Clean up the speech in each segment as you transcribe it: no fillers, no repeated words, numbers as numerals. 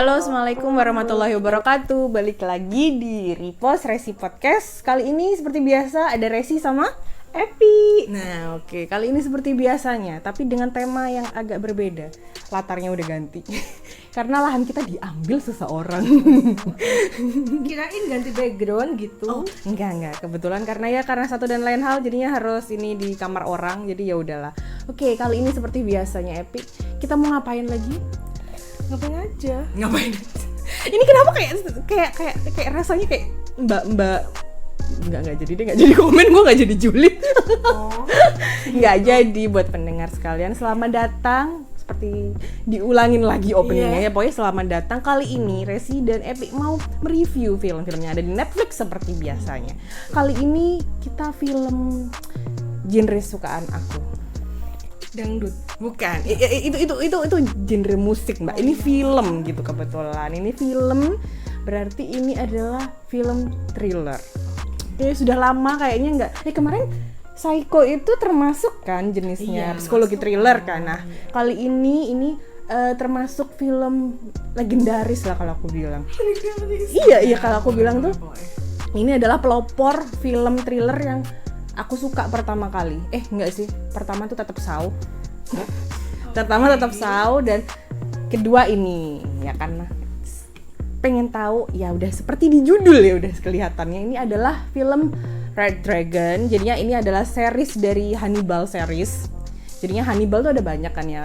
Halo, assalamualaikum warahmatullahi wabarakatuh. Balik lagi di Repost Resi Podcast. Kali ini seperti biasa ada Resi sama Epi. Nah, oke. Kali ini seperti biasanya, tapi dengan tema yang agak berbeda. Latarnya udah ganti. Karena lahan kita diambil seseorang. Kirain ganti background gitu. Oh, enggak. Kebetulan karena satu dan lain hal jadinya harus ini di kamar orang. Jadi ya udahlah. Oke, kali ini seperti biasanya Epi, kita mau ngapain lagi? Ngapain aja? Ngapain? Ini kenapa kayak rasanya kayak mbak nggak jadi dia nggak jadi komen, gue nggak jadi julid. Oh. Nggak jadi. Buat pendengar sekalian, selamat datang. Seperti diulangin lagi openingnya ya, pokoknya selamat datang. Kali ini Resi dan Epi mau mereview film-filmnya ada di Netflix seperti biasanya. Kali ini kita film genre sukaan aku. Dangdut. Bukan, itu genre musik mbak. Ini film gitu kebetulan. Ini film, berarti ini adalah film thriller. Sudah lama kayaknya nggak. Kemarin Psycho itu termasuk kan jenisnya psikologi thriller kan. Nah kali ini termasuk film legendaris lah kalau aku bilang. Iya kalau aku bilang tuh ini adalah pelopor film thriller yang aku suka pertama kali. Enggak sih, pertama tuh tetap Saw. Pertama tetap Saw dan kedua ini ya kan. Pengen tahu ya udah seperti di judul ya udah kelihatannya ini adalah film Red Dragon. Jadinya ini adalah series dari Hannibal series. Jadinya Hannibal tuh ada banyak kan ya.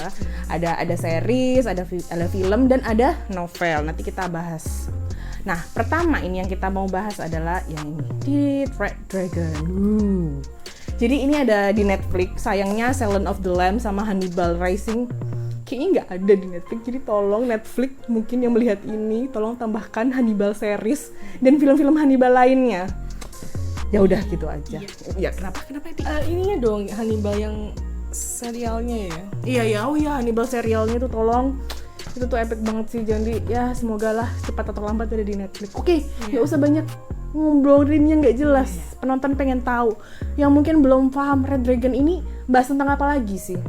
Ada series, ada film dan ada novel. Nanti kita bahas. Nah, pertama ini yang kita mau bahas adalah yang ini, di Red Dragon. Jadi ini ada di Netflix. Sayangnya Silence of the Lambs sama Hannibal Rising kayaknya nggak ada di Netflix. Jadi tolong Netflix mungkin yang melihat ini, tolong tambahkan Hannibal series dan film-film Hannibal lainnya. Ya udah gitu aja. Ya kenapa itu? Ininya dong Hannibal yang serialnya ya. Iya, Hannibal serialnya tuh tolong. Itu tuh epic banget sih, jadi ya semoga lah cepat atau lambat ada di Netflix. Oke, nggak usah banyak ngobrolin yang nggak jelas. Penonton pengen tahu. Yang mungkin belum paham Red Dragon ini bahas tentang apa lagi sih?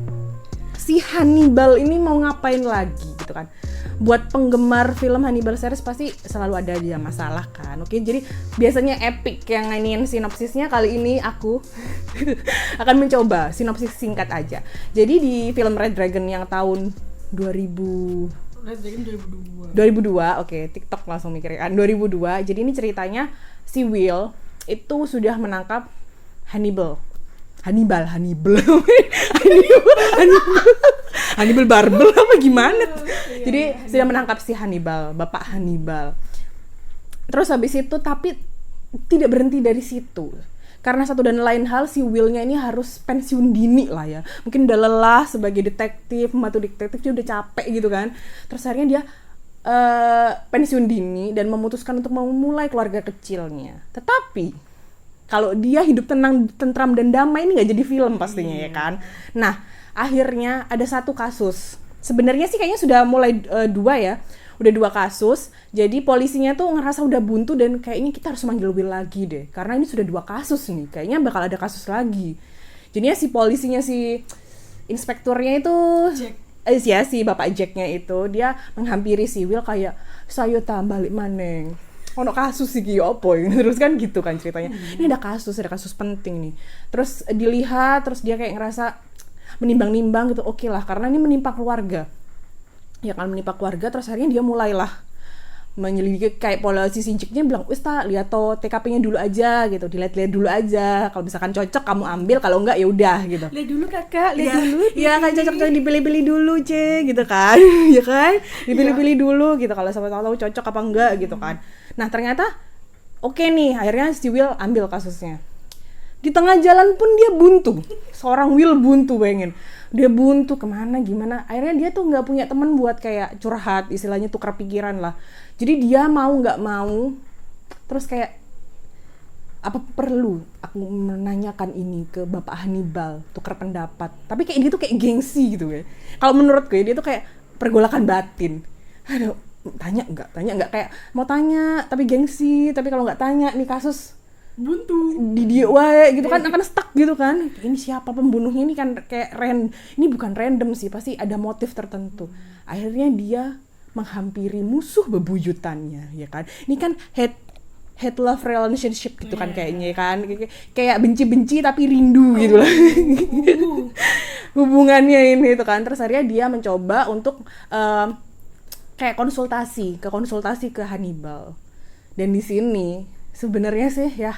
Si Hannibal ini mau ngapain lagi gitu kan? Buat penggemar film Hannibal series pasti selalu ada dia masalah kan. Oke, jadi biasanya Epic yang ngainin sinopsisnya. Kali ini aku akan mencoba sinopsis singkat aja. Jadi di film Red Dragon yang tahun 2002, oke, TikTok langsung mikir kan 2002. Jadi ini ceritanya si Will itu sudah menangkap Hannibal Barbel apa gimana? Jadi sudah menangkap si Hannibal, Bapak Hannibal. Terus habis itu tapi tidak berhenti dari situ. Karena satu dan lain hal si Will-nya ini harus pensiun dini lah ya. Mungkin udah lelah sebagai detektif, membantu detektif, dia udah capek gitu kan. Terus akhirnya dia pensiun dini dan memutuskan untuk memulai keluarga kecilnya. Tetapi kalau dia hidup tenang, tentram dan damai ini nggak jadi film pastinya ya kan. Nah akhirnya ada satu kasus. Sebenarnya sih kayaknya sudah mulai udah 2 kasus. Jadi polisinya tuh ngerasa udah buntu dan kayaknya kita harus manggil Will lagi deh. Karena ini sudah 2 kasus nih, kayaknya bakal ada kasus lagi. Jadinya si polisinya, si inspekturnya itu si Bapak Jacknya itu, dia menghampiri si Will kayak, "Sayo balik maneng. Ono kasus iki opo?" Terus kan gitu kan ceritanya. Ini ada kasus penting nih. Terus dilihat, terus dia kayak ngerasa menimbang-nimbang gitu. Oke lah, karena ini menimpa keluarga. Ya kan menimpa keluarga, terus akhirnya dia mulailah menyelidiki kayak polisi sinjiknya bilang, "Wis lihat toh TKP-nya dulu aja gitu, dilihat dulu aja. Kalau misalkan cocok kamu ambil, kalau enggak ya udah gitu." Lihat dulu kakak, dulu. Iya kan cocok dipilih-pilih dulu, gitu kan. Ya kan? Dipilih-pilih dulu gitu kalau sampai tahu cocok apa enggak gitu kan. Nah, ternyata oke nih, akhirnya si Will ambil kasusnya. Di tengah jalan pun dia buntu. Seorang Will buntu, pengen. Dia buntu kemana gimana. Akhirnya dia tuh nggak punya teman buat kayak curhat, istilahnya tukar pikiran lah. Jadi dia mau nggak mau, terus kayak apa perlu aku menanyakan ini ke Bapak Hannibal, tukar pendapat. Tapi kayak dia tuh kayak gengsi gitu ya. Kalau menurutku ya, dia tuh kayak pergolakan batin. Aduh, tanya nggak kayak mau tanya tapi gengsi. Tapi kalau nggak tanya nih kasus buntu di dia wae gitu kan, akan stuck gitu kan. Ini siapa pembunuhnya, ini kan kayak ini bukan random sih, pasti ada motif tertentu. Akhirnya dia menghampiri musuh bebuyutannya, ya kan? Ini kan hate love relationship gitu kan kayaknya kan, kayak benci-benci tapi rindu gitu lah hubungannya ini itu kan. Terus akhirnya dia mencoba untuk kayak konsultasi ke Hannibal. Dan di sini sebenarnya sih ya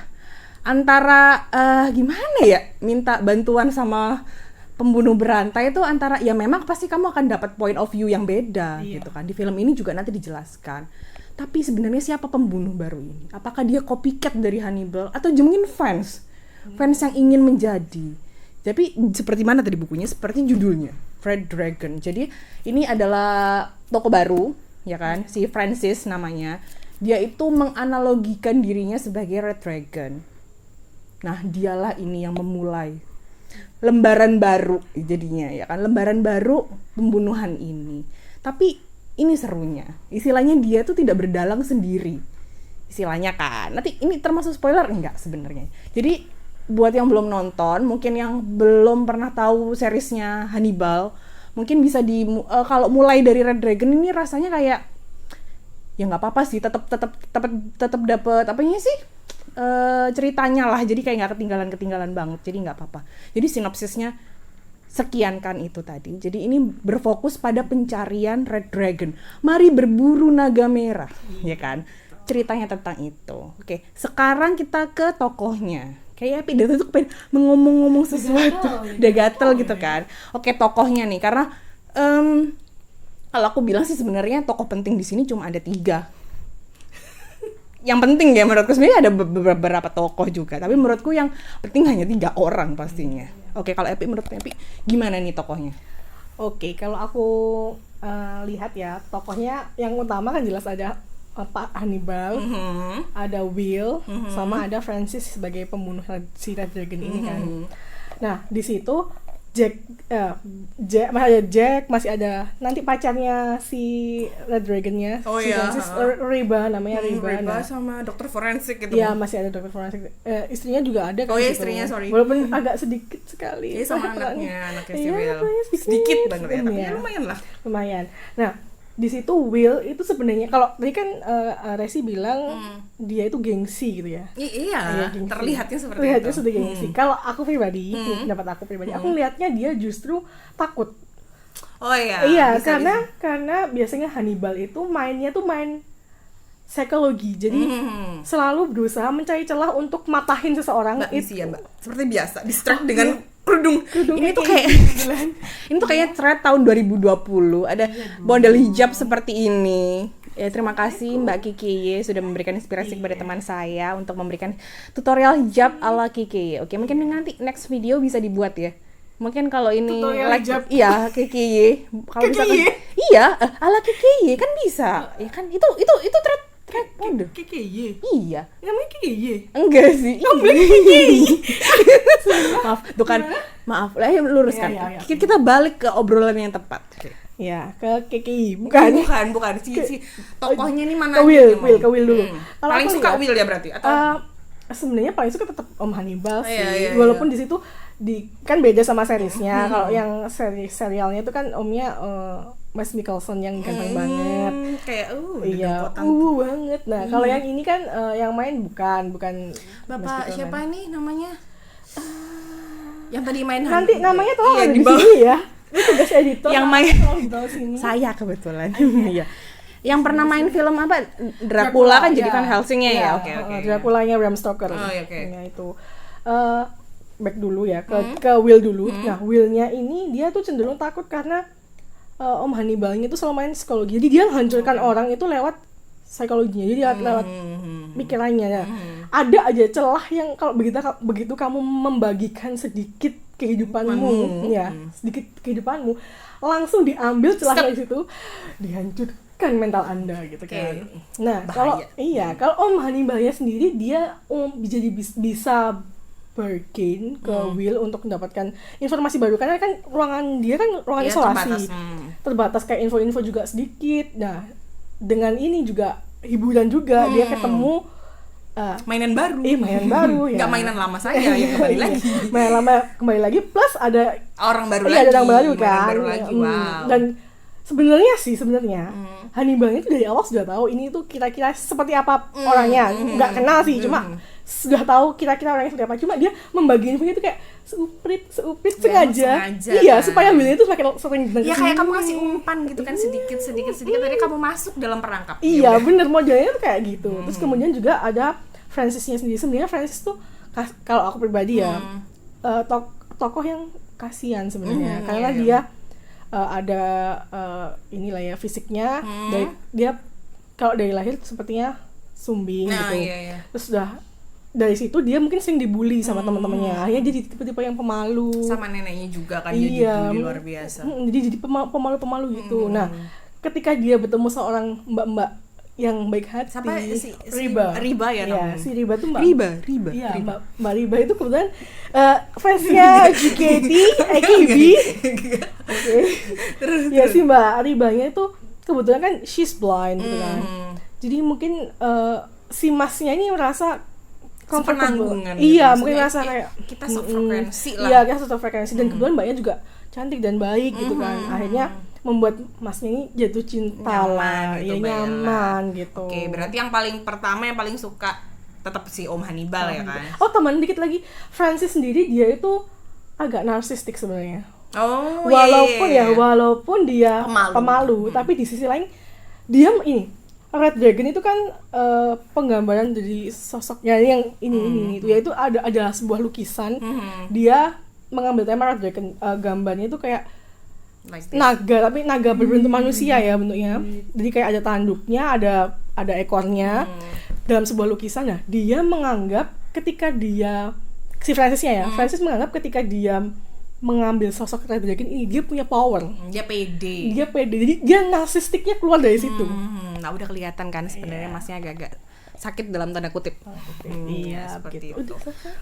antara gimana ya, minta bantuan sama pembunuh berantai itu antara ya memang pasti kamu akan dapat point of view yang beda gitu kan. Di film ini juga nanti dijelaskan. Tapi sebenarnya siapa pembunuh baru ini? Apakah dia copycat dari Hannibal atau mungkin fans yang ingin menjadi? Tapi seperti mana tadi bukunya? Seperti judulnya, Red Dragon. Jadi ini adalah tokoh baru, ya kan? Si Francis namanya. Dia itu menganalogikan dirinya sebagai Red Dragon. Nah, dialah ini yang memulai lembaran baru jadinya, ya kan? Lembaran baru pembunuhan ini. Tapi ini serunya, istilahnya dia tuh tidak berdalang sendiri, istilahnya kan. Nanti ini termasuk spoiler enggak sebenarnya. Jadi buat yang belum nonton, mungkin yang belum pernah tahu seriesnya Hannibal, mungkin bisa kalau mulai dari Red Dragon ini rasanya kayak ya nggak apa-apa sih, tetap dapet apanya sih ceritanya lah. Jadi kayak nggak ketinggalan banget. Jadi nggak apa-apa. Jadi sinopsisnya sekian kan itu tadi. Jadi ini berfokus pada pencarian Red Dragon. Mari berburu naga merah, ya kan? Ceritanya tentang itu. Oke, sekarang kita ke tokohnya. Kayak Pidato tuh pengen ngomong sesuatu. Udah gatel gitu kan. Oke, tokohnya nih, karena kalau aku bilang sih sebenarnya tokoh penting di sini cuma ada 3. Yang penting ya menurutku, sebenarnya ada beberapa tokoh juga, tapi menurutku yang penting hanya 3 orang pastinya. Oke, kalau menurut Epi gimana nih tokohnya? Oke, kalau aku lihat ya, tokohnya yang utama kan jelas ada Pak Hannibal, ada Will, sama ada Francis sebagai pembunuh si Red Dragon ini kan. Nah, di situ Jack masih ada nanti pacarnya si Red Dragonnya, si Francis, Reba namanya Reba. Reba sama dokter forensik gitu. Iya, masih ada dokter forensik. Istrinya juga ada kan. Oh iya, istrinya, sorry. Walaupun agak sedikit sekali. Sama anaknya si Will. Sedikit banget ya, tapi ya lumayan lah. Lumayan. Nah, di situ Will itu sebenarnya, kalau tadi kan Resi bilang dia itu gengsi gitu ya. Iya, gengsi. terlihatnya seperti terlihatnya itu. sudah gengsi. Kalau aku pribadi, pendapat aku pribadi, aku lihatnya dia justru takut. Oh iya. Iya, karena biasanya Hannibal itu mainnya tuh main psikologi. Jadi selalu berusaha mencari celah untuk matahin seseorang. Mbak itu ya, Mbak. Seperti biasa, distract dengan kerudung ini tuh kayak ini tuh kayak thread tahun 2020 ada model hijab seperti ini. Ya, terima kasih Mbak Kiki sudah memberikan inspirasi kepada teman saya untuk memberikan tutorial hijab ala Kiki. Oke, mungkin nanti next video bisa dibuat ya. Mungkin kalau ini iya Kiki, kalau misalkan iya ala Kiki kan bisa. Ya kan itu thread mode. KKY. Iya. Namanya KKY. Enggak sih. KKY. Maaf, tuh kan. Maaf, luruskan. Ya. Kita balik ke obrolan yang tepat. Ya, ke KKY. Bukan. Si tokohnya ini mana? Ke Will dulu. Paling suka Will ya berarti atau sebenarnya paling suka tetap Om Hannibal sih. Iya. Walaupun di situ kan beda sama seriesnya. Kalau yang serialnya itu kan omnya Mads Mikkelsen yang ganteng banget. Kayak iya, banget. Nah, kalau yang ini kan yang main bukan Bapak siapa nih namanya? Yang tadi main nanti namanya tuh iya, di sini ya. Itu tugas editor. Yang main sini. Saya kebetulan. Iya. Yang pernah main film apa? Dracula kan jadi Van Helsingnya ya. Oke. Dracula-nya Bram Stoker. Oke. Nah, itu back dulu ya ke Will dulu. Nah, Will-nya ini dia tuh cenderung takut karena Om Hannibal-nya itu selalu main psikologi. Jadi dia menghancurkan orang itu lewat psikologinya. Jadi lewat pikirannya ya. Ada aja celah yang kalau begitu kamu membagikan sedikit kehidupanmu, sedikit kehidupanmu, langsung diambil celah dari situ, dihancurkan mental Anda gitu kan. Nah, kalau Om Hannibal-nya sendiri dia jadi bisa bergain ke Will untuk mendapatkan informasi baru, karena kan ruangan dia kan ruangan isolasi terbatas kayak info-info juga sedikit. Nah, dengan ini juga hiburan juga, dia ketemu mainan baru ya. Nggak mainan lama saja ya, kembali lagi mainan lama kembali lagi plus ada orang baru ada orang baru kan. Baru lagi. Wow. Dan sebenarnya Hannibal itu dari awal sudah tahu ini tuh kira-kira seperti apa orangnya. Nggak kenal sih, cuma sudah tahu kira-kira orangnya seperti apa. Cuma dia membagi infonya itu kayak seuprit sengaja. Iya, kan? supaya Will itu semakin sering dengar. Ya kayak kamu kasih umpan gitu kan, sedikit tadi kamu masuk dalam perangkap. Iya, bener, modelnya tuh kayak gitu. Terus kemudian juga ada Francisnya sendiri. Sebenarnya Francis tuh kalau aku pribadi ya tokoh yang kasihan sebenarnya, karena dia ada inilah ya fisiknya, dia kalau dari lahir sepertinya sumbing gitu. Iya. Terus udah dari situ dia mungkin sering dibully sama teman-temannya. Akhirnya dia jadi tipe-tipe yang pemalu. Sama neneknya juga kan dia dibully luar biasa. Jadi pemalu-pemalu gitu. Nah, ketika dia bertemu seorang mbak-mbak yang baik hati, Riba ya namanya. Si Riba tuh Riba. Iya, Mbak Riba itu kebetulan fansnya JKT, AKB. Oke. Ya si Mbak Ribanya itu kebetulan kan she's blind gitu kan. Jadi mungkin si masnya ini merasa comfortable. Iya, mungkin merasa kayak kita sefrekuensi lah. Iya, kita sefrekuensi dan kebetulan mbaknya juga cantik dan baik gitu kan. Akhirnya membuat masnya ini jatuh cinta lah, gitu, ya nyaman gitu. Oke, berarti yang paling pertama yang paling suka tetap si Om Hannibal ya kan. Oh, teman dikit lagi, Francis sendiri dia itu agak narsistik sebenarnya. Oh, walaupun dia pemalu, tapi di sisi lain dia ini Red Dragon itu kan penggambaran dari sosoknya yang ini itu, yaitu ada sebuah lukisan. Dia mengambil tema Red Dragon, gambarnya itu kayak naga, tapi naga berbentuk manusia ya bentuknya. Jadi kayak ada tanduknya, ada ekornya dalam sebuah lukisan. Nah, dia menganggap ketika dia si Francisnya ya, Francis menganggap ketika dia mengambil sosok Red Dragon ini dia punya power. Dia pede. Jadi dia narsistiknya keluar dari situ. Nah, udah kelihatan kan sebenarnya masnya agak-agak sakit dalam tanda kutip. Iya, seperti gitu. itu.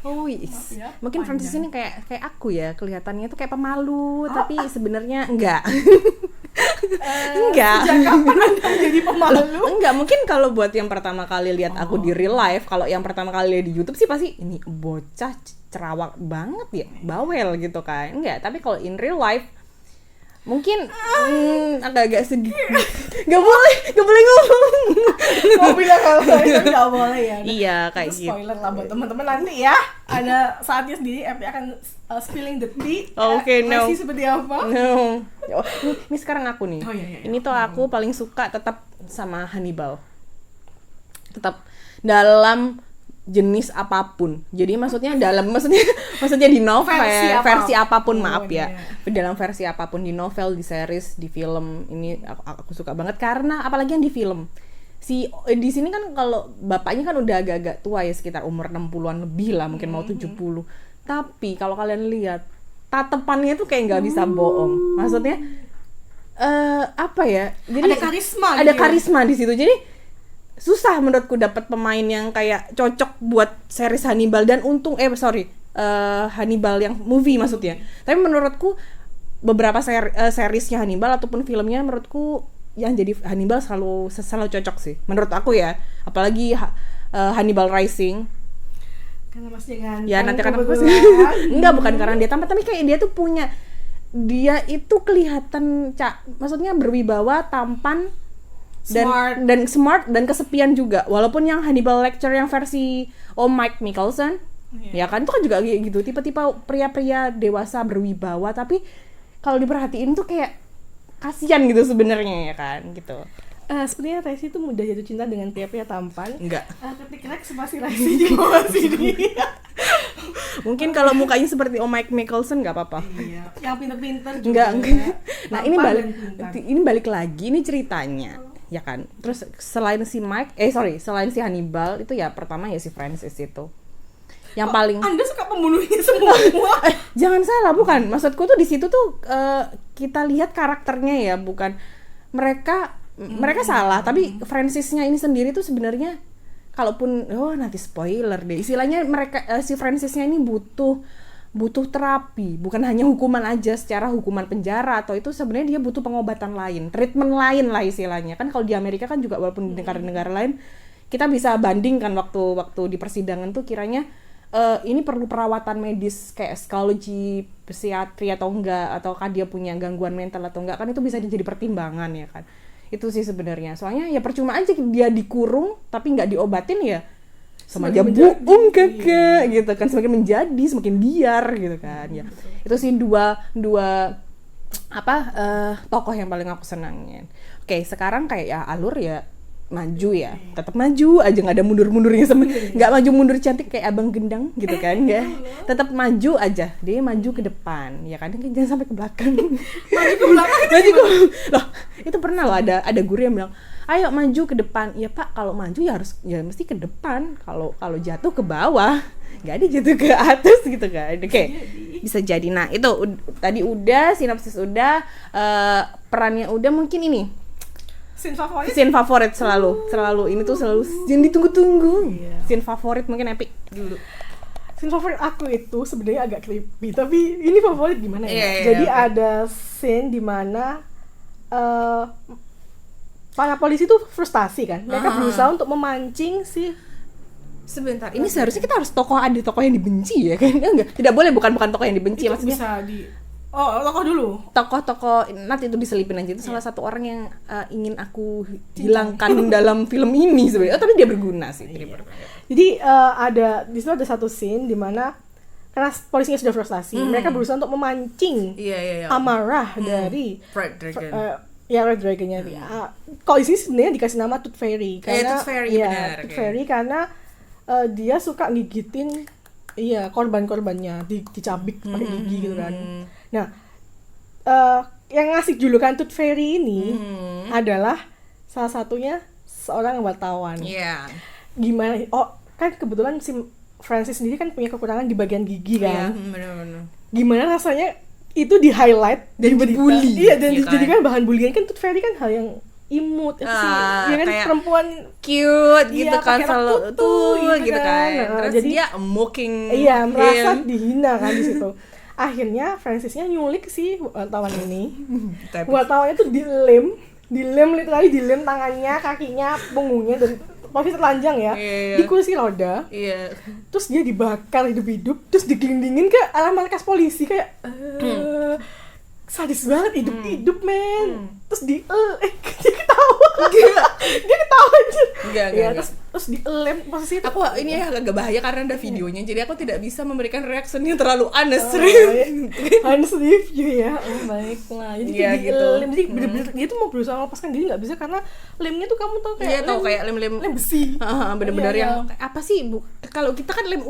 Oh, ya, mungkin Francis ini kayak aku ya, kelihatannya tuh kayak pemalu, tapi sebenarnya enggak. Enggak. Sejak kapan Anda jadi pemalu? Enggak, mungkin kalau buat yang pertama kali lihat aku di real life, kalau yang pertama kali lihat di YouTube sih pasti ini bocah cerawak banget ya, bawel gitu kan. Enggak, tapi kalau in real life mungkin agak-agak sedih. Gak boleh ngomong. Mau bilang kalau itu gak boleh ya. Iya, kayak gitu. Spoiler lah buat teman-teman nanti ya. Ada saatnya sendiri FP akan spilling the tea. Oke, no. Masih seperti apa? No. Ini sekarang aku nih. Oh, iya. Ini tuh aku paling suka tetap sama Hannibal. Tetap dalam jenis apapun. Jadi maksudnya di novel versi apapun, maaf ya. Dalam versi apapun, di novel, di series, di film, ini aku suka banget karena apalagi yang di film. Di sini kan kalau bapaknya kan udah agak-agak tua ya, sekitar umur 60-an lebih lah, mungkin mau 70. Tapi kalau kalian lihat tatapannya tuh kayak nggak bisa bohong. Maksudnya apa ya? Jadi ada karisma di situ. Jadi susah menurutku dapat pemain yang kayak cocok buat series Hannibal, dan untung Hannibal yang movie maksudnya. Tapi menurutku beberapa seriesnya Hannibal ataupun filmnya menurutku yang jadi Hannibal selalu cocok sih menurut aku ya. Apalagi Hannibal Rising. Karena masih ganteng. Ya nanti karena enggak, bukan karena dia tampan, tapi kayak dia tuh dia itu kelihatan maksudnya berwibawa, tampan, dan smart dan kesepian juga. Walaupun yang Hannibal Lecter yang versi Om Mike Mickelson, ya kan itu kan juga gitu, tipe-tipe pria-pria dewasa berwibawa, tapi kalau diperhatiin tuh kayak kasihan gitu sebenarnya ya kan gitu. Sepertinya Resi tuh mudah jatuh cinta dengan pria-pria tampan. Enggak. Ketik Rex masih Resi di bawah sini. Mungkin kalau mukanya seperti Om Mike Mickelson nggak apa-apa. Iya. Yang pintar-pintar juga. Enggak. Nah ini balik lagi, ini ceritanya. Ya kan. Terus selain si Hannibal itu ya pertama ya si Francis itu. Yang paling Anda suka pembunuhnya semua. Jangan salah, bukan. Maksudku tuh di situ tuh kita lihat karakternya ya, bukan mereka salah, tapi Francisnya ini sendiri tuh sebenarnya kalaupun nanti spoiler deh. Istilahnya si Francisnya ini butuh terapi, bukan hanya hukuman aja secara hukuman penjara, atau itu sebenarnya dia butuh pengobatan lain, treatment lain lah istilahnya. Kan kalau di Amerika kan juga, walaupun di negara-negara lain kita bisa bandingkan waktu di persidangan tuh kiranya ini perlu perawatan medis kayak psikologi, psikiatri atau enggak, ataukah dia punya gangguan mental atau enggak, kan itu bisa jadi pertimbangan ya kan. Itu sih sebenarnya. Soalnya ya percuma aja dia dikurung tapi nggak diobatin ya sama aja bohong kakak gitu kan, semakin menjadi semakin liar gitu kan ya. Itu sih dua tokoh yang paling aku senangin. Oke, sekarang kayak ya alur ya maju ya, tetap maju aja, nggak ada mundur-mundurnya, nggak maju mundur cantik kayak abang gendang gitu kan ya, tetap maju aja, dia maju ke depan ya kan, jangan sampai ke belakang. Maju ke belakang loh, itu pernah loh ada guru yang bilang ayo maju ke depan. Ya Pak, kalau maju ya harus ya mesti ke depan, kalau jatuh ke bawah, nggak ada jatuh ke atas gitu kan. Oke, bisa jadi. Nah itu tadi udah sinopsis udah, perannya udah, mungkin ini scene favorit selalu ini tuh selalu yang ditunggu-tunggu. Scene favorit mungkin Epic dulu. Scene favorit aku itu sebenarnya agak creepy, tapi ini favorit gimana ya? Jadi ada scene di mana para polisi tuh frustasi kan, mereka berusaha untuk memancing si. Sebentar, ini seharusnya kita harus tokoh yang dibenci ya kan? Enggak, tidak boleh bukan tokoh yang dibenci, itu maksudnya bisa tokoh dulu. Tokoh nanti itu diselipin aja, itu salah satu orang yang ingin aku hilangkan dalam film ini sebenarnya. Tapi dia berguna sih. Jadi ada di situ ada satu scene di mana karena polisinya sudah frustasi, mereka berusaha untuk memancing amarah dari Red Dragon. Red Dragon-nya dia. Kalau di sini sebenarnya dikasih nama Tooth Fairy karena Tooth Fairy, benar. Tooth Fairy karena dia suka gigitin korban-korbannya, dicabik pakai gigi gitu kan. Nah, yang ngasih julukan Tooth Fairy ini adalah salah satunya seorang wartawan. Gimana? Kan kebetulan si Francis sendiri kan punya kekurangan di bagian gigi kan. Benar-benar. Gimana rasanya itu di highlight dan dibully. Iya, dan dijadikan bahan bulian. Kan Tooth Fairy kan hal yang imut sih, ya kan, perempuan cute gitu kan, selalu tuh gitu kan. Terus jadi dia mocking, merasa dihina kan di situ. Akhirnya Francisnya nyulik si wartawan ini. Wartawannya tuh dilem literally dilem tangannya, kakinya, punggungnya, dan posisi telanjang ya, di kursi roda. Terus dia dibakar hidup-hidup, terus digelindingin ke arah markas polisi kayak sadis banget, hidup-hidup men. Terus dia ketawa aja. Enggak. Terus dilem posisi itu. Aku ini agak bahaya karena ada videonya, jadi aku tidak bisa memberikan reaction yang terlalu honest. Honest review ya. Baiklah. Jadi gitu. Lem, jadi bener-bener dia tuh mau berusaha melepaskan diri nggak bisa karena lemnya tuh kamu tau kayak kayak lem besi. Bener-bener yang apa sih kalau kita kan lem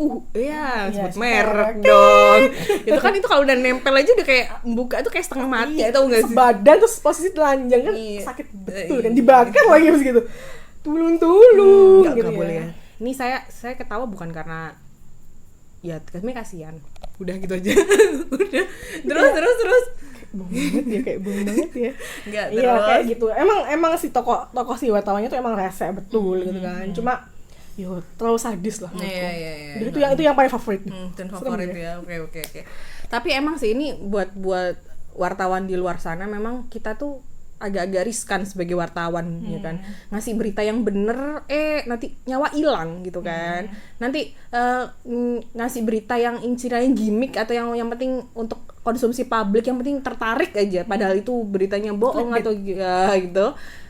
sebut merek dong. Itu kalau udah nempel aja udah kayak buka tuh kayak setengah mati atau enggak sih? Sebadan terus posisi telanjang kan sakit betul kan, dibakar lagi begitu. Tulung gitu boleh ya. Ini saya ketawa bukan karena ya kami kasihan. Udah gitu aja. Udah. Terus. Kayak bohong banget ya. Enggak, iya kayak gitu. Emang si tokoh si wartawannya tuh emang rese betul gitu kan. Cuma terlalu sadis lah. Iya. Jadi itu yang paling favorit. Dan favorit ya. Oke. Tapi emang sih ini buat wartawan di luar sana memang kita tuh agak-agak riskan sebagai wartawan ya kan, ngasih berita yang bener nanti nyawa hilang gitu kan, nanti ngasih berita yang istilahnya gimmick atau yang penting untuk konsumsi publik, yang penting tertarik aja padahal itu beritanya bohong atau gitu,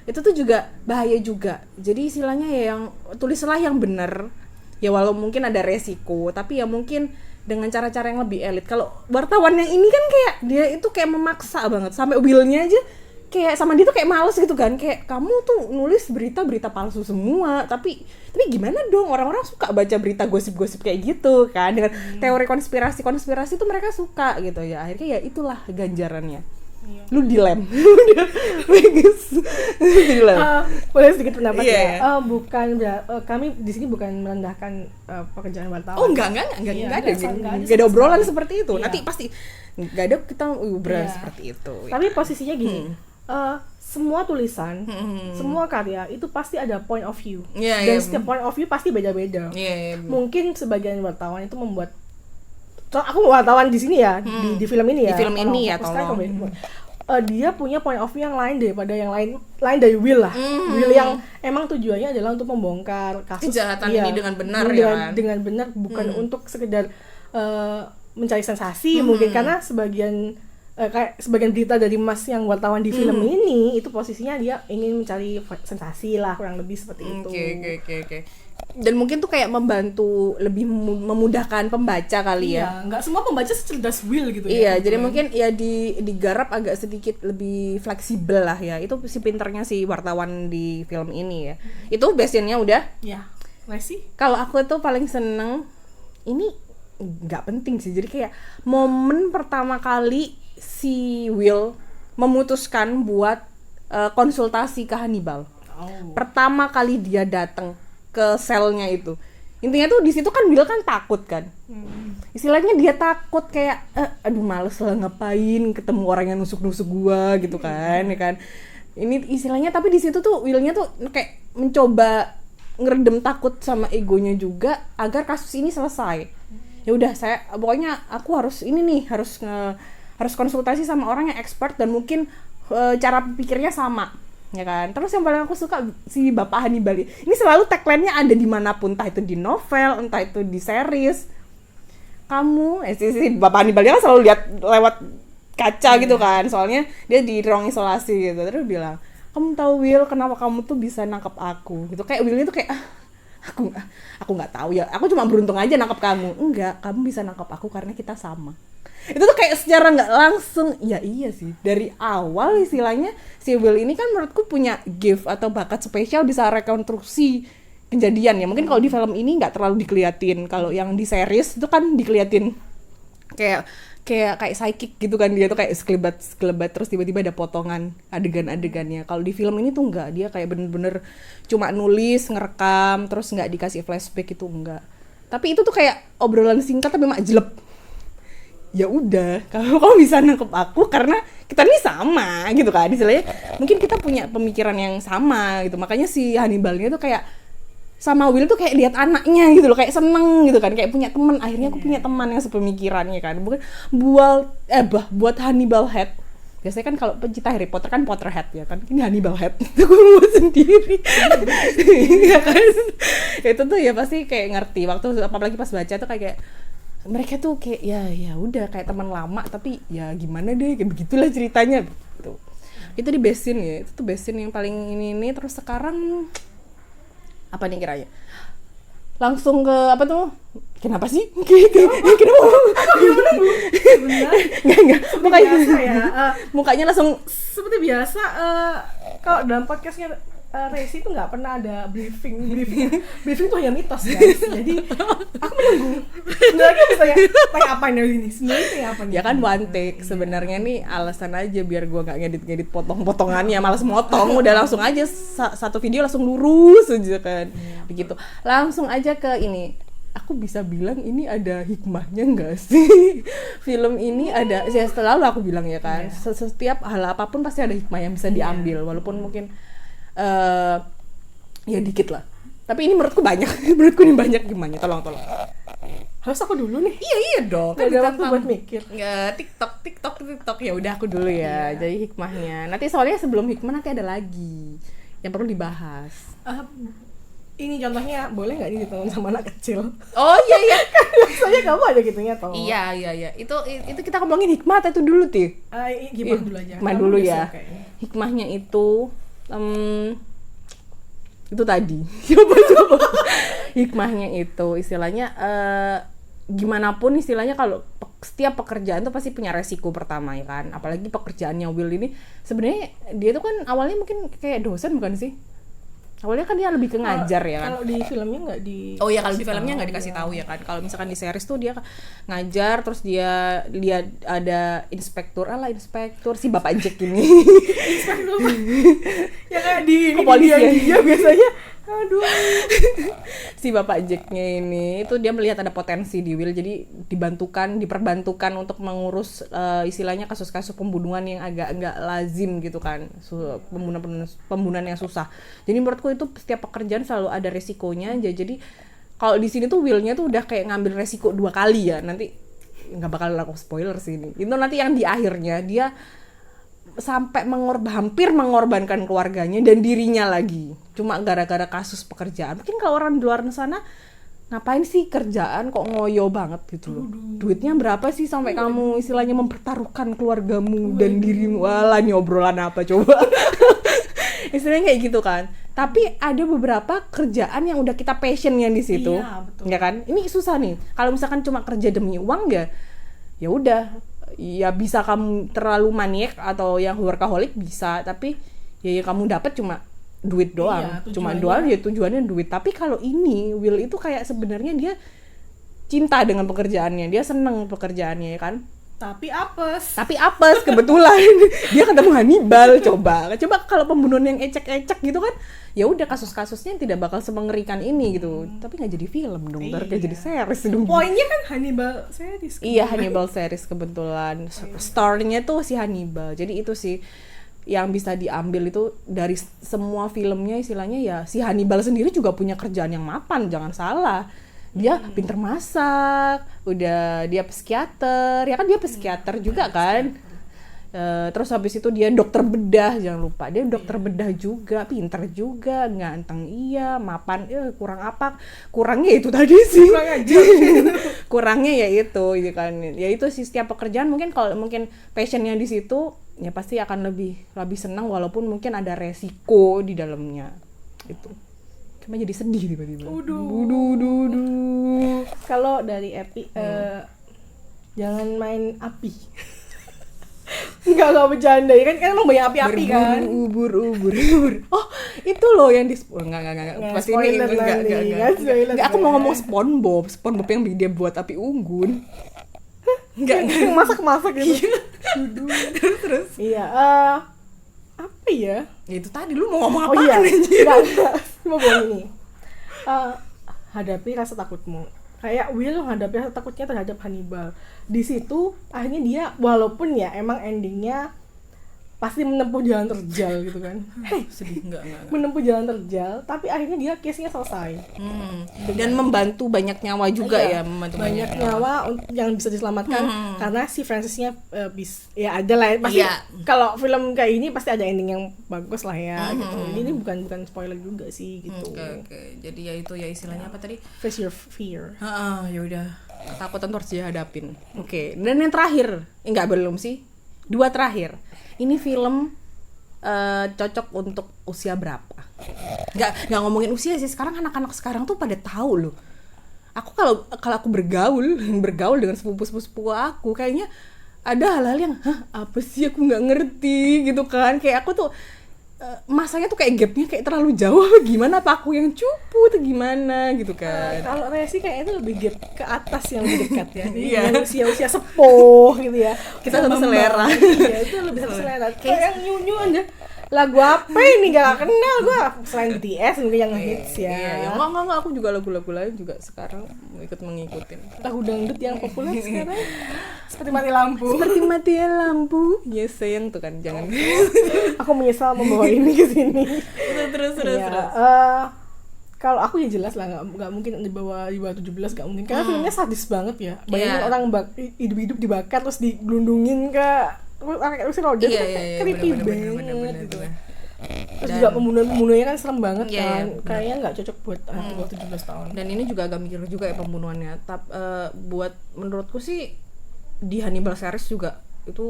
itu tuh juga bahaya juga. Jadi istilahnya ya yang tulislah yang bener ya, walau mungkin ada resiko tapi ya mungkin dengan cara-cara yang lebih elit. Kalau wartawan yang ini kan kayak dia itu kayak memaksa banget, sampai Will-nya aja kayak sama dia tuh kayak males gitu kan, kayak kamu tuh nulis berita palsu semua, tapi gimana dong, orang-orang suka baca berita gosip-gosip kayak gitu kan, dengan teori konspirasi tuh mereka suka gitu ya. Akhirnya ya itulah ganjarannya. Lu dilem. Boleh sedikit pendapat ya. Bukan kami di sini bukan merendahkan pekerjaan wartawan. Oh enggak ada obrolan seperti itu. Nanti pasti enggak ada kita obrolan seperti itu. Tapi posisinya gini. Semua tulisan, semua karya itu pasti ada point of view. Dan setiap point of view pasti beda-beda. Mungkin sebagian wartawan itu membuat, aku wartawan di sini ya, di film ini ya. Di film ini ya, tolong. dia punya point of view yang lain daripada yang lain dari Will lah. Will yang emang tujuannya adalah untuk membongkar kasus kejahatan ini dengan benar dengan benar, bukan untuk sekedar mencari sensasi mungkin, karena sebagian berita dari Mas yang wartawan di film ini itu posisinya dia ingin mencari sensasi lah, kurang lebih seperti itu. Oke. Dan mungkin tuh kayak membantu lebih memudahkan pembaca kali ya. Nggak semua pembaca secerdas Will gitu ya. Iya, jadi mungkin ya digarap agak sedikit lebih fleksibel lah ya. Itu si pinternya si wartawan di film ini ya. Itu basicnya udah. Ya, Lesi? Kalau aku tuh paling seneng, ini nggak penting sih. Jadi kayak momen pertama kali si Will memutuskan buat konsultasi ke Hannibal. Pertama kali dia datang ke selnya itu, intinya tuh di situ kan Will kan takut kan, istilahnya dia takut kayak aduh males lah ngapain ketemu orang yang nusuk gua gitu kan, ya kan, ini istilahnya. Tapi di situ tuh Willnya tuh kayak mencoba ngeredem takut sama egonya juga agar kasus ini selesai. Ya udah, saya pokoknya aku harus ini nih, harus konsultasi sama orang yang expert dan mungkin cara pikirnya sama, ya kan. Terus yang paling aku suka si Bapak Hannibal ini selalu tagline-nya ada dimanapun, entah itu di novel, entah itu di series. Kamu si Bapak Hannibal kan selalu lihat lewat kaca gitu kan, soalnya dia di ruang isolasi gitu. Terus bilang, kamu tahu Will kenapa kamu tuh bisa nangkep aku gitu. Kayak Will itu kayak aku nggak tahu ya, aku cuma beruntung aja nangkep kamu. Enggak, kamu bisa nangkep aku karena kita sama. Itu tuh kayak secara nggak langsung, ya iya sih, dari awal istilahnya si Will ini kan menurutku punya gift atau bakat spesial bisa rekonstruksi kejadian ya. Mungkin kalau di film ini nggak terlalu dikeliatin, kalau yang di series itu kan dikeliatin kayak psychic gitu kan, dia tuh kayak sekelebat terus tiba-tiba ada potongan adegan-adegannya. Kalau di film ini tuh enggak, dia kayak bener-bener cuma nulis, ngerekam, terus nggak dikasih flashback, itu enggak. Tapi itu tuh kayak obrolan singkat tapi jelek. Ya udah, kamu bisa nangkep aku karena kita ini sama gitu kan, istilahnya mungkin kita punya pemikiran yang sama gitu. Makanya si Hannibalnya tuh kayak sama Will tuh kayak lihat anaknya gitu loh, kayak seneng gitu kan, kayak punya teman. Akhirnya aku punya teman yang sepemikirannya kan. Bukan buat Hannibal Head. Biasanya kan kalau pencinta Harry Potter kan Potterhead ya kan, ini Hannibal Head. Itu gue buat sendiri. Ya kan, itu tuh ya pasti kayak ngerti waktu, apalagi pas baca tuh kayak mereka tuh kayak ya udah kayak teman lama, tapi ya gimana deh, kayak begitulah ceritanya gitu. Itu di besin ya, itu tuh besin yang paling ini. Terus sekarang apa nih kiranya? Langsung ke apa tuh? Kenapa sih? Kenapa? Enggak. Mukanya langsung seperti biasa. Kalau dalam podcastnya Resi itu nggak pernah ada briefing itu hanya mitos guys. Jadi aku menunggu sebenarnya misalnya tanya apa ini sebenarnya apa nih? Ya kan one take sebenarnya nih alasan aja biar gue nggak ngedit potong-potongannya, malas motong, udah langsung aja satu video langsung lurus aja kan, begitu. Langsung aja ke ini. Aku bisa bilang ini ada hikmahnya nggak sih? Film ini ada, ya selalu aku bilang ya kan, setiap hal apapun pasti ada hikmah yang bisa diambil, walaupun mungkin ya dikit lah. Tapi ini menurutku ini banyak gimana? Tolong. Harus aku dulu nih? Iya dong. Kan ada waktu buat mikir. Ya, TikTok. Ya udah aku dulu ya. Jadi hikmahnya. Nanti soalnya sebelum hikmah nanti ada lagi yang perlu dibahas. Ini contohnya boleh nggak ini ditonton sama anak kecil? Oh iya. Biasanya kamu ada gitunya toh. Iya. Itu kita ngomongin hikmah atau itu dulu tuh? Gimana dulu aja. Hikmah dulu ya. Hikmahnya itu tadi coba hikmahnya itu istilahnya gimana pun istilahnya, kalau setiap pekerjaan tuh pasti punya resiko pertama ya kan, apalagi pekerjaannya Will ini sebenarnya dia tuh kan awalnya mungkin kayak dosen bukan sih? Awalnya kan dia lebih ke ngajar ya kan. Kalau di filmnya nggak di. Oh ya, kalau di filmnya nggak dikasih tahu ya kan. Kalau misalkan di series tuh dia ngajar, terus dia lihat ada inspektur si Bapak Jack ini. Inspektur apa? Ya kayak di kepolisian dia biasanya. Aduh. Si Bapak Jacknya ini itu dia melihat ada potensi di Will, jadi diperbantukan untuk mengurus istilahnya kasus-kasus pembunuhan yang agak enggak lazim gitu kan, pembunuhan yang susah. Jadi menurutku itu setiap pekerjaan selalu ada resikonya. Jadi kalau di sini tuh Willnya tuh udah kayak ngambil resiko 2 kali ya. Nanti nggak bakal aku spoiler sih ini. Itu nanti yang di akhirnya dia sampai hampir mengorbankan keluarganya dan dirinya lagi cuma gara-gara kasus pekerjaan. Mungkin kalau orang di luar sana ngapain sih kerjaan kok ngoyo banget gitu loh. Duitnya berapa sih sampai kamu istilahnya mempertaruhkan keluargamu dan dirimu. Walah, ini obrolan apa coba. Istilahnya kayak gitu kan. Tapi ada beberapa kerjaan yang udah kita passionnya di situ. Iya, betul. Ya kan? Ini susah nih. Kalau misalkan cuma kerja demi uang ya udah. Ya bisa kamu terlalu maniak atau yang workaholic bisa, tapi ya kamu dapat cuma duit doang. Iya, Cuma doang ya tujuannya duit. Tapi kalau ini Will itu kayak sebenarnya dia cinta dengan pekerjaannya, dia seneng pekerjaannya ya kan. Tapi apes Kebetulan dia ketemu Hannibal. Coba kalau pembunuhan yang ecek-ecek gitu kan, ya udah kasus-kasusnya tidak bakal semengerikan ini gitu. Tapi nggak jadi film dong, ntar kayak jadi series dong. Poinnya kan Hannibal series. Iya, Hannibal series kebetulan. Story-nya tuh si Hannibal. Jadi itu sih yang bisa diambil itu dari semua filmnya, istilahnya ya si Hannibal sendiri juga punya kerjaan yang mapan, jangan salah. Dia pinter masak, udah dia psikiater, ya kan dia psikiater juga kan. Terus habis itu dia dokter bedah, jangan lupa dia dokter bedah juga, pinter juga, ganteng iya, mapan, kurang apa? Kurangnya itu tadi sih. Kurang aja. Kurangnya ya itu kan. Ya itu sih, setiap pekerjaan mungkin kalau mungkin passionnya di situ ya pasti akan lebih senang walaupun mungkin ada resiko di dalamnya. Itu. Cuma jadi sedih tiba-tiba. Kalau dari Epi jangan main api. Enggak bercanda ya kan emang banyak api-api kan. Ubur. Oh, itu loh yang di enggak. Pasti ini enggak. Aku mau ngomong SpongeBob yang dia buat api unggun. Enggak masak gitu. Terus. Iya, apa ya? Itu tadi lu mau ngomong apa? Oh iya, enggak. Mau ini. Hadapi rasa takutmu. Kayak Will menghadapi rasa takutnya terhadap Hannibal. Di situ akhirnya dia walaupun ya emang endingnya pasti menempuh jalan terjal gitu kan. Sedih enggak. Menempuh jalan terjal, tapi akhirnya dia case-nya selesai. Dan membantu banyak nyawa juga Iya, ya, membantu banyak nyawa yang bisa diselamatkan karena si Francisnya ya ada lah pasti. Iya. Kalau film kayak ini pasti ada ending yang bagus lah ya gitu. Ini bukan spoiler juga sih gitu. Oke. Jadi ya itu ya istilahnya apa tadi? Face your fear. Ya udah. Takut tentu harus dihadapin. Oke. Dan yang terakhir, enggak belum sih. 2 terakhir. Ini film cocok untuk usia berapa? Nggak ngomongin usia sih. Sekarang anak-anak sekarang tuh pada tahu loh. Aku kalau aku bergaul dengan sepupu aku, kayaknya ada hal-hal yang apa sih aku nggak ngerti gitu kan. Kayak aku tuh masanya tuh kayak gapnya kayak terlalu jauh apa gimana, apa aku yang cupu atau gimana gitu kan. Kalau Resi kayaknya itu lebih gap ke atas yang lebih dekat ya. Iya. Usia sepuh gitu ya. Kita satu selera. Iya, itu lebih satu selera. Kayak yang nyunyu aja. Lagu apa ini gak kenal gue selain BTS mungkin yang hits ya. Iya, enggak aku juga lagu-lagu lain juga sekarang mengikutin. Lagu dangdut yang populer sekarang seperti mati lampu. Yes, sayang tuh kan, jangan. Aku menyesal membawa ini ke sini. Terus. Kalau aku ya jelas lah nggak mungkin di bawah 17 nggak mungkin karena filmnya sadis banget ya. Bayangin orang hidup dibakar terus digelundungin ke kursi roda, creepy banget gitu. Terus juga pembunuhannya kan serem banget kan. Kayaknya nggak cocok buat anak di bawah 17 tahun. Dan ini juga agak mikir juga ya pembunuhannya. Buat menurutku sih di Hannibal series juga itu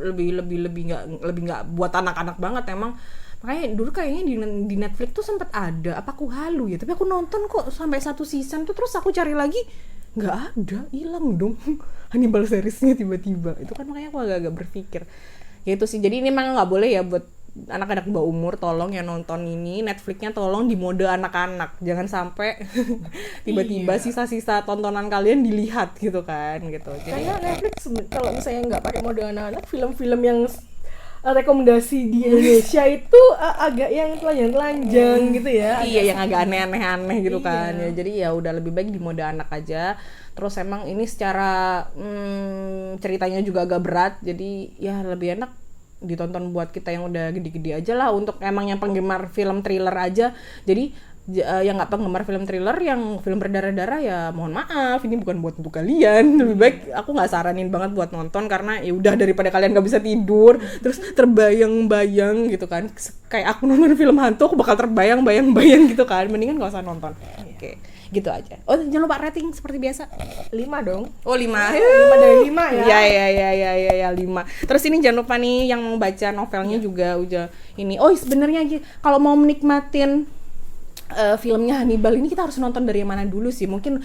lebih nggak buat anak-anak banget emang. Makanya dulu kayaknya di Netflix tuh sempat ada, apa aku halu ya, tapi aku nonton kok sampai 1 season tuh, terus aku cari lagi nggak ada, hilang dong Hannibal seriesnya tiba-tiba. Itu kan makanya aku agak berpikir ya itu sih. Jadi ini memang nggak boleh ya buat anak-anak bawah umur, tolong ya nonton ini Netflixnya tolong di mode anak-anak, jangan sampai tiba-tiba sisa-sisa tontonan kalian dilihat gitu kan gitu. Jadi karena Netflix kalau misalnya nggak pakai mode anak-anak, film-film yang rekomendasi di Indonesia itu agak yang telanjang gitu ya. Iya, yang agak aneh-aneh gitu kan. Ya, jadi ya udah lebih baik di mode anak aja. Terus emang ini secara ceritanya juga agak berat, jadi ya lebih enak ditonton buat kita yang udah gede-gede aja lah, untuk emang yang penggemar film thriller aja. Jadi yang nggak penggemar film thriller, yang film berdarah-darah, ya mohon maaf, ini bukan buat untuk kalian. Lebih baik aku nggak saranin banget buat nonton, karena ya udah daripada kalian nggak bisa tidur terus terbayang-bayang gitu kan, kayak aku nonton film hantu aku bakal terbayang-bayang gitu kan, mendingan nggak usah nonton. Oke, gitu aja. Oh, jangan lupa rating seperti biasa. 5 dong. Oh, 5. 5 dari 5 ya. Ya, 5. Terus ini jangan lupa nih yang mau baca novelnya juga udah ini. Oh, sebenarnya kalau mau menikmatin filmnya Hannibal ini kita harus nonton dari yang mana dulu sih? Mungkin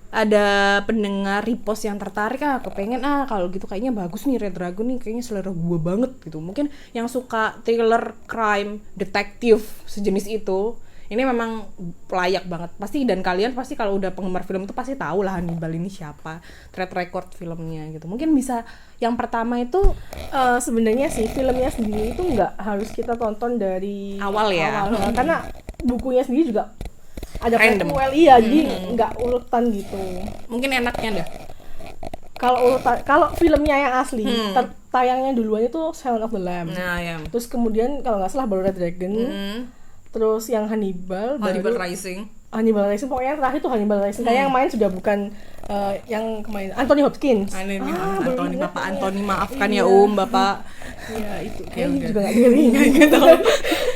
ada pendengar repost yang tertarik, kepengen kalau gitu kayaknya bagus nih Red Dragon nih, kayaknya selera gue banget gitu. Mungkin yang suka thriller, crime, detektif sejenis itu, ini memang layak banget pasti, dan kalian pasti kalau udah penggemar film itu pasti tahu lah Hannibal ini siapa, track record filmnya gitu. Mungkin bisa yang pertama itu sebenarnya sih filmnya sendiri itu nggak harus kita tonton dari awal ya, karena bukunya sendiri juga ada random. Iya, jadi nggak urutan gitu. Mungkin enaknya dah kalau filmnya yang asli tayangnya duluan itu Silence of the Lambs. Nah, ya. Terus kemudian kalau nggak salah baru Red Dragon. Terus yang Hannibal Rising. Hannibal Rising, pokoknya yang terakhir tuh Hannibal Rising. Kayak yang main sudah bukan yang kemarin Anthony Hopkins. Anthony, Bapak Anthony, maafkan ya Bapak. Iya, itu. Ini juga nggak ngeri. Gitu.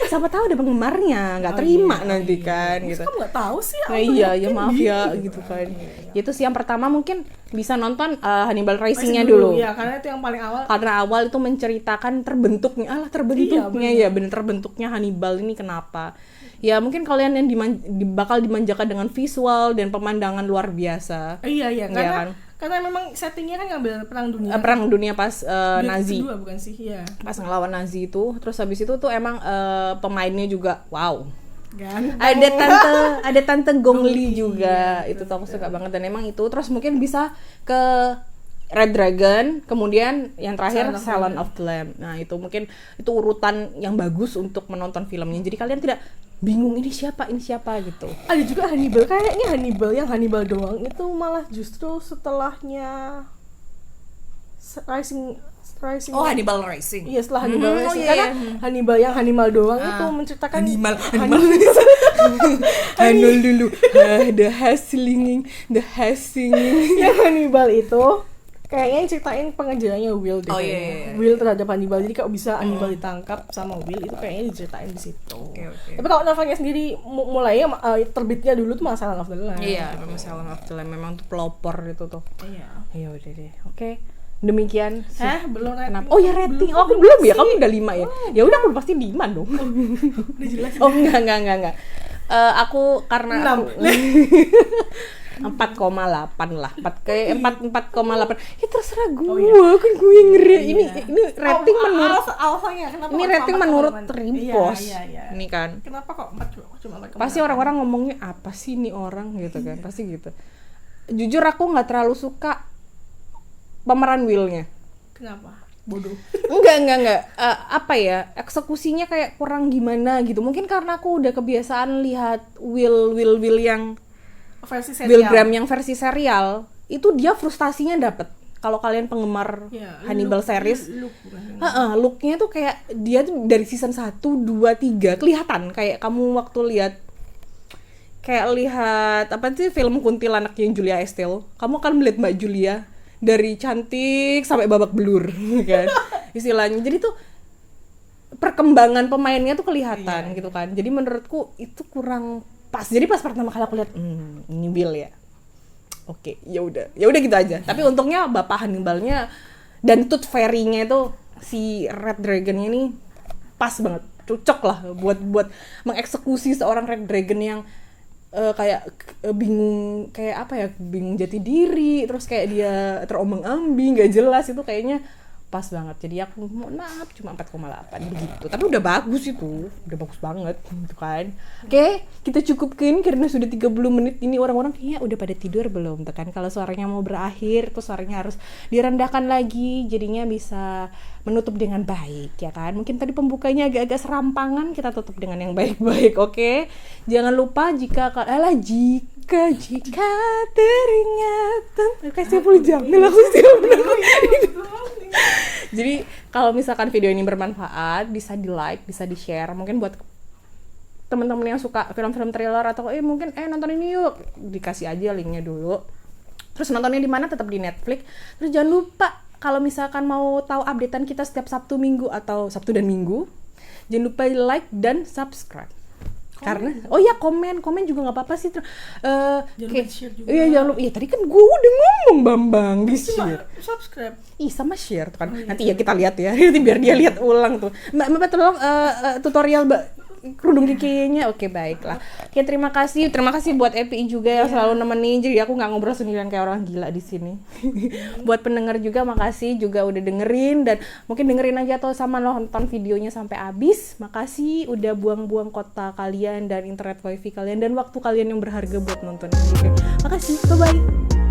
Siapa tahu ada penggemarnya, nggak terima nanti kan. Gitu. Kamu nggak tahu sih? Iya, maaf ya gitu kan. Itu sih yang pertama, mungkin bisa nonton Hannibal Rising-nya dulu. Iya, karena itu yang paling awal. Karena awal itu menceritakan terbentuknya bener terbentuknya Hannibal ini kenapa. Ya mungkin kalian yang bakal dimanjakan dengan visual dan pemandangan luar biasa. Iya, karena memang settingnya kan ngambil perang dunia pas Nazi. Kedua bukan sih, ya. Pas ngelawan Nazi itu, terus habis itu tuh emang pemainnya juga wow. Ganteng. Ada tante Gong Li juga, itu tuh aku suka banget, dan emang itu. Terus mungkin bisa ke Red Dragon, kemudian yang terakhir Silence of the Lambs. Nah itu mungkin itu urutan yang bagus untuk menonton filmnya. Jadi kalian tidak bingung ini siapa gitu. Ada juga Hannibal, kayaknya Hannibal doang itu malah justru setelahnya Rising. Oh, Hannibal Rising. Iya, setelah Hannibal Rising. Karena Hannibal doang itu menceritakan Hannibal dulu. The hustling. Yang Hannibal itu kayaknya yang ceritain pengejarannya Will deh. Will terhadap Hannibal. Jadi kalau bisa Hannibal ditangkap sama Will itu kayaknya diceritain di situ. Okay. Tapi kalau novelnya sendiri mulainya terbitnya dulu tuh Silence of the Lambs. Iya, memang Silence of the Lambs memang tuh pelopor itu tuh. Iya. Ya udah deh. Oke. Demikian. Belum rating. Kenapa? Oh ya rating. Aku belum ya. Kamu udah 5 ya. Ya udah aku pasti 5 dong. Udah jelas. Oh enggak. Aku karena 4,8 lah. 4,8. Ya terserah gue. Kan gue yang ini rating menurut alasannya kenapa? Ini rating menurut Repost. Iya. Ini kan. Kenapa kok 4 cuma 4,8? Pasti orang-orang ngomongnya apa sih nih orang gitu kan. Pasti gitu. Jujur aku enggak terlalu suka pemeran Will-nya. Kenapa? Bodoh. Enggak. Apa ya? Eksekusinya kayak kurang gimana gitu. Mungkin karena aku udah kebiasaan lihat Will yang versi serial. Will Graham yang versi serial, itu dia frustasinya dapet. Kalau kalian penggemar Hannibal series, look-nya tuh kayak dia tuh dari season 1, 2, 3 kelihatan kayak kamu waktu lihat apa sih film kuntilanaknya Julia Estelle. Kamu akan melihat Mbak Julia dari cantik sampai babak belur kan istilahnya. Jadi tuh perkembangan pemainnya tuh kelihatan gitu kan. Jadi menurutku itu kurang pas. Jadi pas pertama kali aku lihat ini Will ya. Oke, ya udah gitu aja. Tapi untungnya Bapak Hannibalnya dan Tooth Fairy-nya itu si Red Dragon-nya ini pas banget. Cocok lah buat mengeksekusi seorang Red Dragon yang kayak bingung, kayak apa ya, bingung jati diri, terus kayak dia terombang-ambing, nggak jelas, itu kayaknya pas banget. Jadi aku mohon maaf cuma 4,8 begitu, tapi udah bagus banget gitu kan. Oke, kita cukupkan karena sudah 30 menit ini. Orang-orang kayaknya udah pada tidur belum tuh kan. Kalau suaranya mau berakhir terus suaranya harus direndahkan lagi, jadinya bisa menutup dengan baik ya kan. Mungkin tadi pembukanya agak-agak serampangan, kita tutup dengan yang baik-baik. Oke, jangan lupa jika teringat kayak Saiful Jamil aku sih. Jadi kalau misalkan video ini bermanfaat, bisa di like, bisa di share, mungkin buat teman-teman yang suka film-film thriller atau mungkin nonton ini yuk, dikasih aja linknya dulu. Terus nontonnya di mana? Tetap di Netflix. Terus jangan lupa kalau misalkan mau tahu updatean kita setiap Sabtu Minggu atau Sabtu dan Minggu, jangan lupa like dan subscribe. Karena komen juga nggak apa-apa sih. Jangan lupa share juga. Iya jangan lupa. Iya tadi kan gue udah ngomong Bambang di share. Subscribe. Sama share tuh kan. Nanti ya kita lihat ya. Nanti biar dia lihat ulang tuh. Mbak tolong tutorial kerudung kikinya. Oke, baiklah. Oke, terima kasih buat EPI juga yang selalu nemenin. Jadi aku nggak ngobrol sendirian kayak orang gila di sini. Buat pendengar juga makasih juga udah dengerin, dan mungkin dengerin aja atau sama nonton videonya sampai habis. Makasih udah buang-buang kota kalian dan internet wifi kalian dan waktu kalian yang berharga buat nonton ini. Makasih. Bye bye.